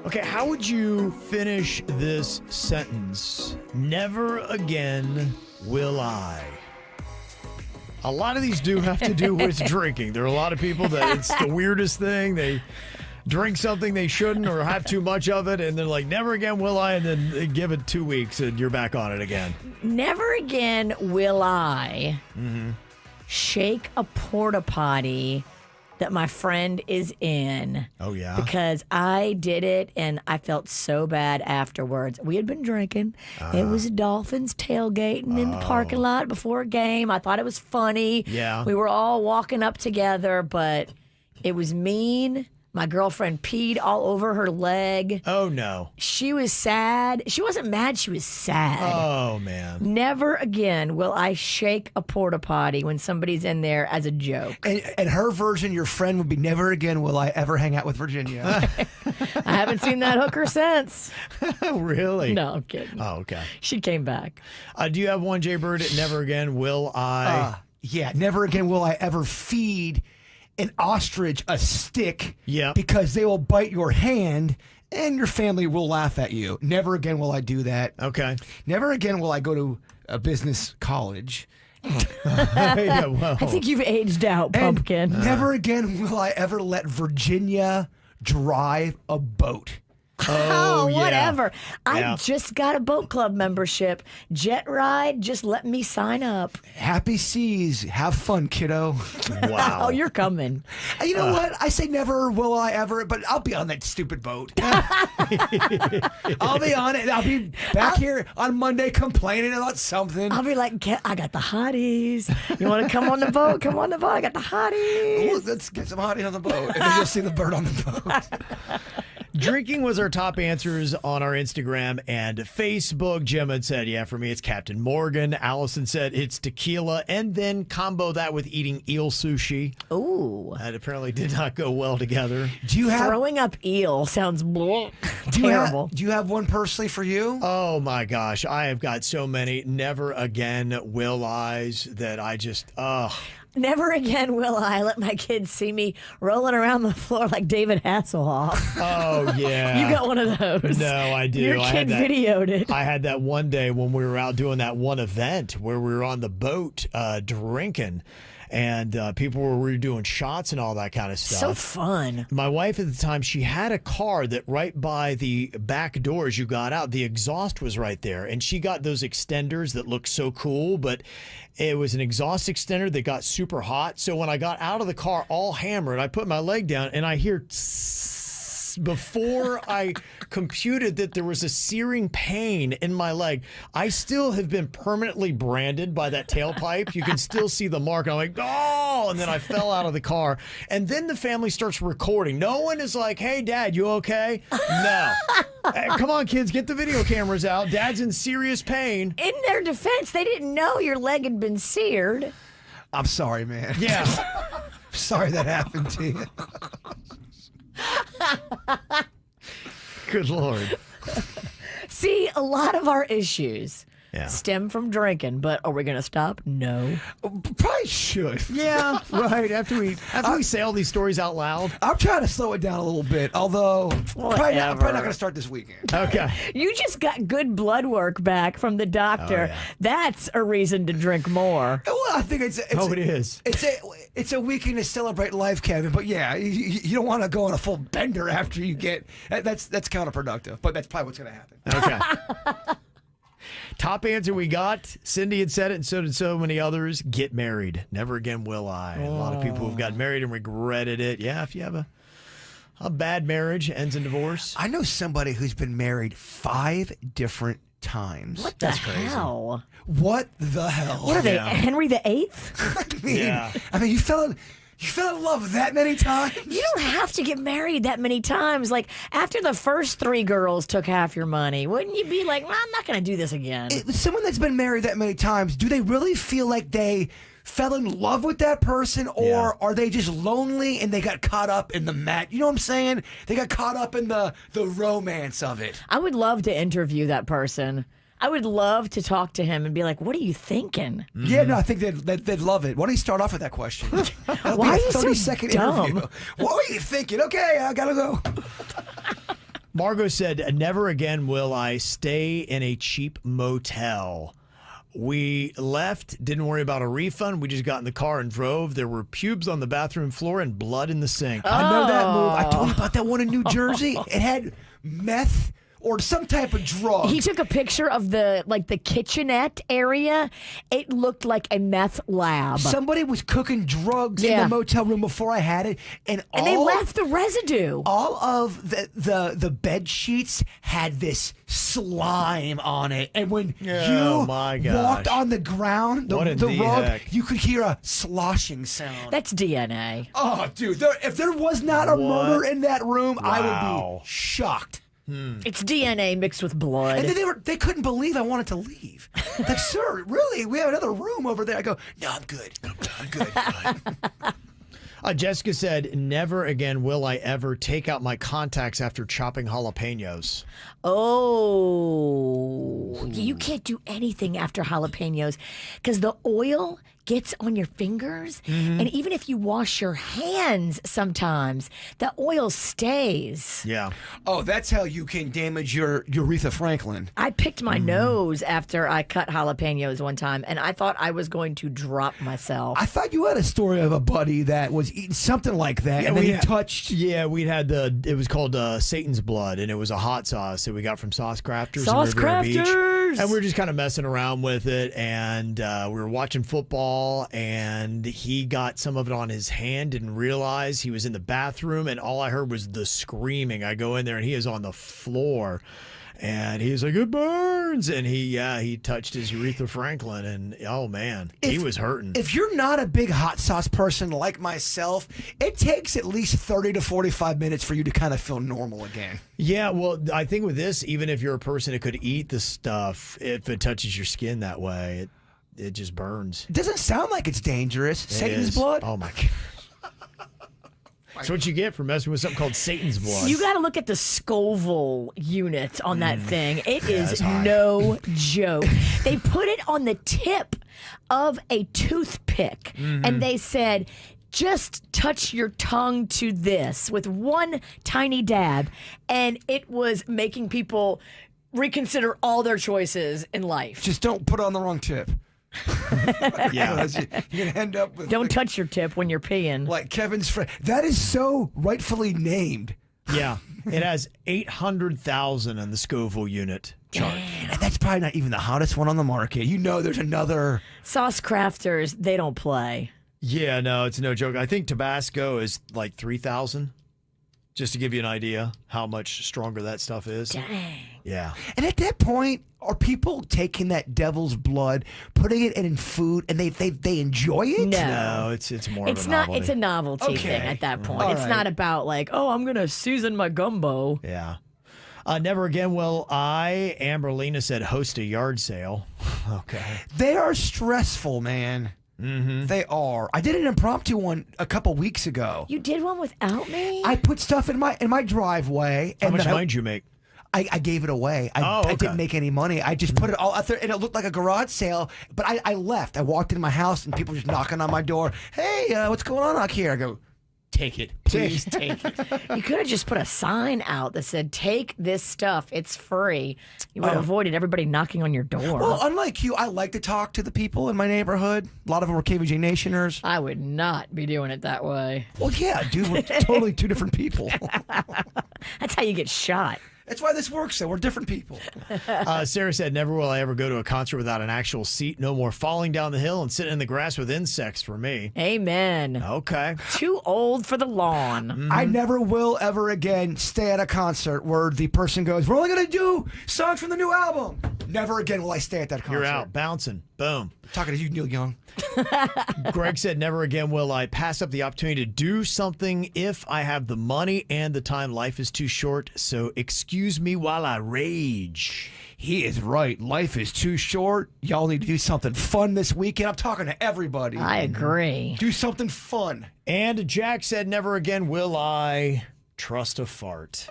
Okay, how would you finish this sentence? Never again will I. A lot of these do have to do with drinking. There are a lot of people that it's the weirdest thing. They drink something they shouldn't or have too much of it, and they're like, never again will I, and then they give it 2 weeks and you're back on it again. Never again will I shake a porta potty that my friend is in. Oh, yeah? Because I did it and I felt so bad afterwards. We had been drinking. It was Dolphins tailgating in the parking lot before a game. I thought it was funny. Yeah. We were all walking up together, but it was mean. My girlfriend peed all over her leg. Oh, no. She was sad. She wasn't mad. She was sad. Oh, man. Never again will I shake a porta potty when somebody's in there as a joke. And her version, your friend, would be never again will I ever hang out with Virginia. I haven't seen that hooker since. Really? No, I'm kidding. Oh, okay. She came back. Do you have one, Jay Bird? Never again will I? Yeah, never again will I ever feed an ostrich a stick Yep. because they will bite your hand and your family will laugh at you. Never again will I do that. Okay. Never again will I go to a business college. Yeah, well. I think you've aged out, And pumpkin. never again will I ever let Virginia drive a boat. Oh, yeah. whatever. Yeah. I just got a boat club membership. Jet ride, just let me sign up. Happy seas. Have fun, kiddo. Wow. Oh, you're coming. You know what? I say never will I ever, but I'll be on that stupid boat. I'll be on it. I'll be back here on Monday complaining about something. I'll be like, I got the hotties. You want to come on the boat? Come on the boat. I got the hotties. Well, let's get some hottie on the boat. And then you'll see the bird on the boat. Drinking was our top answers on our Instagram and Facebook. Jim had said, yeah, for me, it's Captain Morgan. Allison said it's tequila. And then combo that with eating eel sushi. Ooh. That apparently did not go well together. Do you have Throwing up eel sounds terrible. Do you have one personally for you? Oh, my gosh. I have got so many never again will I's that I just, Never again will I let my kids see me rolling around the floor like David Hasselhoff. Oh, yeah. You got one of those. No, I do. Your I kid had that, videoed it. I had that one day when we were out doing that one event where we were on the boat drinking. And we were doing shots and all that kind of stuff. So fun. My wife at the time, she had a car that right by the back door as you got out, the exhaust was right there. And she got those extenders that look so cool, but it was an exhaust extender that got super hot. So when I got out of the car all hammered, I put my leg down and I hear before I computed that there was a searing pain in my leg. I still have been permanently branded by that tailpipe. You can still see the mark. I'm like, oh, and then I fell out of the car. And then the family starts recording. No one is like, hey, Dad, you okay? No. Hey, come on, kids, get the video cameras out. Dad's in serious pain. In their defense, they didn't know your leg had been seared. I'm sorry, man. Yeah. Sorry that happened to you. Good Lord. See, a lot of our issues Yeah. stem from drinking, but are we going to stop? No. Probably should. Yeah, right. After we say all these stories out loud. I'm trying to slow it down a little bit, although probably not going to start this weekend. Okay. You just got good blood work back from the doctor. Oh, yeah. That's a reason to drink more. Well, I think it is. It's a weekend to celebrate life, Kevin. But yeah, you don't want to go on a full bender after you get that's counterproductive. But that's probably what's going to happen. Okay. Top answer we got. Cindy had said it, and so did so many others. Get married. Never again will I. A lot of people have gotten married and regretted it. Yeah, if you have a bad marriage, ends in divorce. I know somebody who's been married 5 different times. What the hell? What the hell? What are they, Yeah. Henry VIII? I mean, you fell in love that many times? You don't have to get married that many times. Like, after the first 3 girls took half your money, wouldn't you be like, well, I'm not going to do this again? Someone that's been married that many times, do they really feel like they fell in love with that person, or are they just lonely and they got caught up in the you know what I'm saying? They got caught up in the romance of it. I would love to interview that person. I would love to talk to him and be like, what are you thinking? Yeah, no, I think they'd love it. Why don't you start off with that question? Why are you so 30-second dumb? interview. What were you thinking? Okay, I gotta go. Margot said, never again will I stay in a cheap motel. We left, didn't worry about a refund. We just got in the car and drove. There were pubes on the bathroom floor and blood in the sink. I know that move. I told you about that one in New Jersey. It had meth or some type of drug. He took a picture of the kitchenette area. It looked like a meth lab. Somebody was cooking drugs in the motel room before I had it, and they left the residue. All of the bed sheets had this slime on it, and when you walked on the ground, the rug, heck? you could hear a sloshing sound. That's DNA. Oh, dude! If there was not a murder in that room, I would be shocked. It's DNA mixed with blood. And then they couldn't believe I wanted to leave. Like, sir, really? We have another room over there. I go, no, I'm good. I'm good. Jessica said, never again will I ever take out my contacts after chopping jalapenos. Oh, you can't do anything after jalapenos because the oil gets on your fingers. And even if you wash your hands sometimes, the oil stays. Yeah. Oh, that's how you can damage your Aretha Franklin. I picked my nose after I cut jalapenos one time, and I thought I was going to drop myself. I thought you had a story of a buddy that was eating something like that, and then he touched. Yeah, we had it was called Satan's Blood, and it was a hot sauce that we got from Sauce Crafters. Sauce in Riviera Beach. Crafters! And we were just kind of messing around with it, and we were watching football, and he got some of it on his hand, didn't realize he was in the bathroom, and all I heard was the screaming. I go in there, and he is on the floor. And he was like, it burns. And he touched his Aretha Franklin. And, oh, man, he was hurting. If you're not a big hot sauce person like myself, it takes at least 30 to 45 minutes for you to kind of feel normal again. Yeah, well, I think with this, even if you're a person that could eat the stuff, if it touches your skin that way, it just burns. It doesn't sound like it's dangerous. Satan's blood? Oh, my God. That's what you get for messing with something called Satan's blood. You got to look at the Scoville unit on that thing. It is no joke. They put it on the tip of a toothpick, and they said, just touch your tongue to this with one tiny dab, and it was making people reconsider all their choices in life. Just don't put it on the wrong tip. Yeah. You're going to end up with... Don't touch your tip when you're peeing. Like Kevin's friend. That is so rightfully named. Yeah. It has 800,000 in the Scoville unit chart. And that's probably not even the hottest one on the market. You know there's another... Sauce Crafters, they don't play. Yeah, no, it's no joke. I think Tabasco is like 3,000. Just to give you an idea how much stronger that stuff is. Dang. Yeah. And at that point, are people taking that devil's blood, putting it in food, and they enjoy it? No, it's more It's of a not. novelty. It's a novelty thing at that point. All It's right. not about like, oh, I'm gonna season my gumbo. Yeah. Never again will I, Amberlina said, host a yard sale. Okay. They are stressful, man. They are. I did an impromptu one a couple weeks ago. You did one without me? I put stuff in my driveway. How and much then money did you make? I gave it away. I okay. didn't make any money. I just put it all out there, and it looked like a garage sale. But I left. I walked into my house, and people were just knocking on my door. Hey, what's going on out here? I go, take it. Please take it. You could have just put a sign out that said, take this stuff. It's free. You would have avoided everybody knocking on your door. Well, unlike you, I like to talk to the people in my neighborhood. A lot of them are KVJ Nationers. I would not be doing it that way. Well, yeah, dude, we're totally two different people. That's how you get shot. That's why this works, though. We're different people. Sarah said, never will I ever go to a concert without an actual seat. No more falling down the hill and sitting in the grass with insects for me. Amen. Okay. Too old for the lawn. I never will ever again stay at a concert where the person goes, we're only going to do songs from the new album. Never again will I stay at that concert. You're out. Bouncing. Boom. Talking to you, Neil Young. Greg said, never again will I pass up the opportunity to do something if I have the money and the time. Life is too short, so excuse me while I rage. He is right. Life is too short. Y'all need to do something fun this weekend. I'm talking to everybody. I agree. Do something fun. And Jack said, never again will I trust a fart.